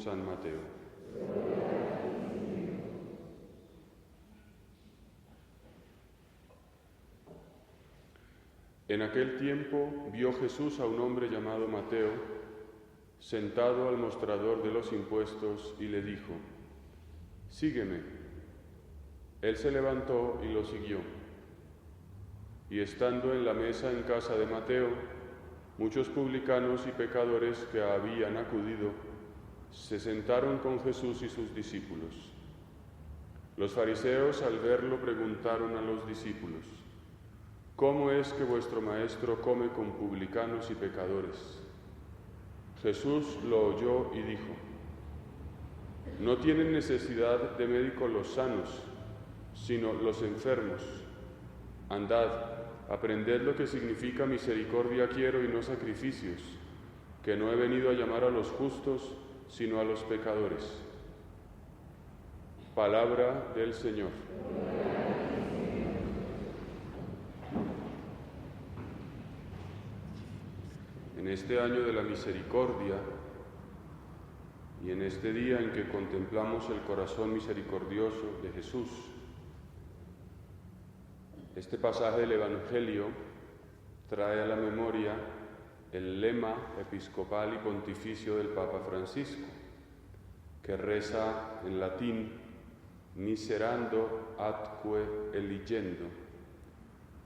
San Mateo. En aquel tiempo vio Jesús a un hombre llamado Mateo, sentado al mostrador de los impuestos, y le dijo: «Sígueme». Él se levantó y lo siguió. Y estando en la mesa en casa de Mateo, muchos publicanos y pecadores que habían acudido se sentaron con Jesús y sus discípulos. Los fariseos, al verlo, preguntaron a los discípulos: «¿Cómo es que vuestro maestro come con publicanos y pecadores?». Jesús lo oyó y dijo: «No tienen necesidad de médico los sanos, sino los enfermos. Andad, aprended lo que significa misericordia quiero y no sacrificios, que no he venido a llamar a los justos, sino a los pecadores». Palabra del Señor. En este año de la misericordia y en este día en que contemplamos el corazón misericordioso de Jesús, este pasaje del Evangelio trae a la memoria el lema episcopal y pontificio del Papa Francisco, que reza en latín: miserando atque eligendo,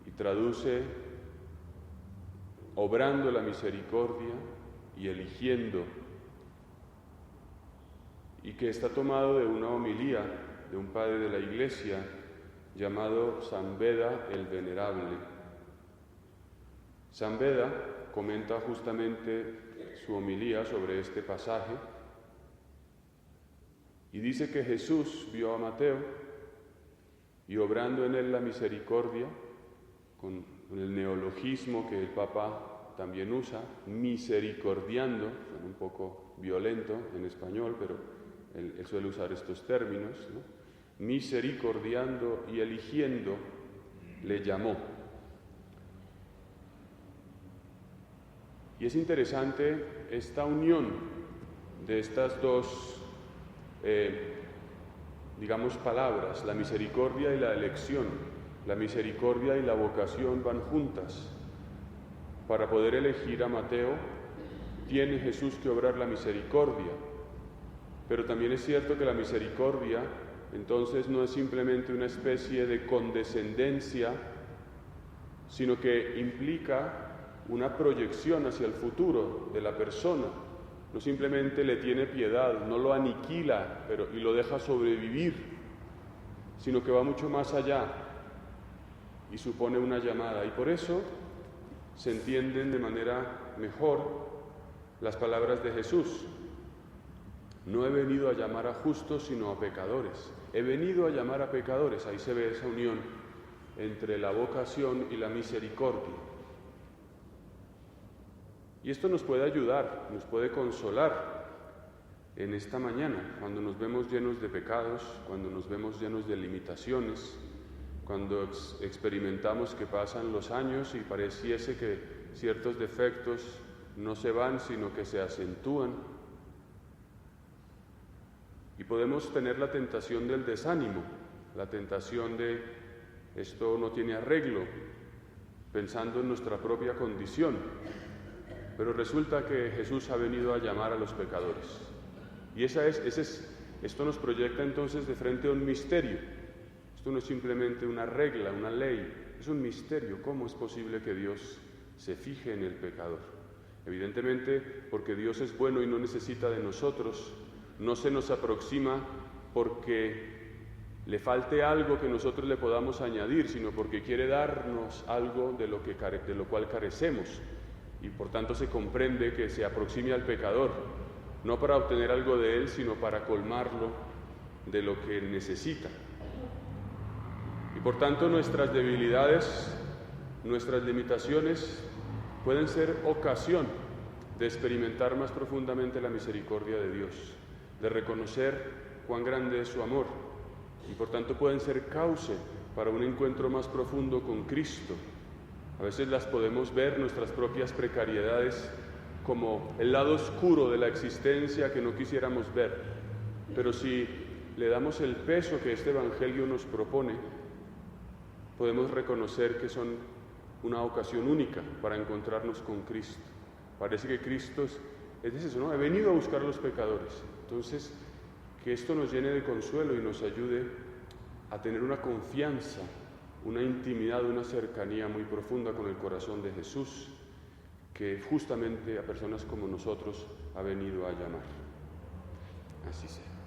y traduce: obrando la misericordia y eligiendo, y que está tomado de una homilía de un padre de la Iglesia llamado San Beda el Venerable. San Beda comenta justamente su homilía sobre este pasaje y dice que Jesús vio a Mateo y, obrando en él la misericordia, con el neologismo que el Papa también usa, misericordiando, suena un poco violento en español, pero él suele usar estos términos, ¿no? Misericordiando y eligiendo, le llamó. Y es interesante esta unión de estas dos, palabras, la misericordia y la elección. La misericordia y la vocación van juntas. Para poder elegir a Mateo, tiene Jesús que obrar la misericordia. Pero también es cierto que la misericordia, entonces, no es simplemente una especie de condescendencia, sino que implica una proyección hacia el futuro de la persona. No simplemente le tiene piedad, no lo aniquila y lo deja sobrevivir, sino que va mucho más allá y supone una llamada. Y por eso se entienden de manera mejor las palabras de Jesús: no he venido a llamar a justos, sino a pecadores. He venido a llamar a pecadores. Ahí se ve esa unión entre la vocación y la misericordia. Y esto nos puede ayudar, nos puede consolar en esta mañana, cuando nos vemos llenos de pecados, cuando nos vemos llenos de limitaciones, cuando experimentamos que pasan los años y pareciese que ciertos defectos no se van, sino que se acentúan. Y podemos tener la tentación del desánimo, la tentación de esto no tiene arreglo, pensando en nuestra propia condición. Pero resulta que Jesús ha venido a llamar a los pecadores. Y esto nos proyecta entonces de frente a un misterio. Esto no es simplemente una regla, una ley, es un misterio. ¿Cómo es posible que Dios se fije en el pecador? Evidentemente, porque Dios es bueno y no necesita de nosotros, no se nos aproxima porque le falte algo que nosotros le podamos añadir, sino porque quiere darnos algo de lo cual carecemos. Y por tanto se comprende que se aproxime al pecador, no para obtener algo de él, sino para colmarlo de lo que necesita. Y por tanto nuestras debilidades, nuestras limitaciones pueden ser ocasión de experimentar más profundamente la misericordia de Dios, de reconocer cuán grande es su amor, y por tanto pueden ser cauce para un encuentro más profundo con Cristo. A veces las podemos ver, nuestras propias precariedades, como el lado oscuro de la existencia que no quisiéramos ver. Pero si le damos el peso que este Evangelio nos propone, podemos reconocer que son una ocasión única para encontrarnos con Cristo. Parece que Cristo es eso, ¿no? He venido a buscar a los pecadores. Entonces, que esto nos llene de consuelo y nos ayude a tener una confianza, una intimidad, una cercanía muy profunda con el corazón de Jesús, que justamente a personas como nosotros ha venido a llamar. Así sea.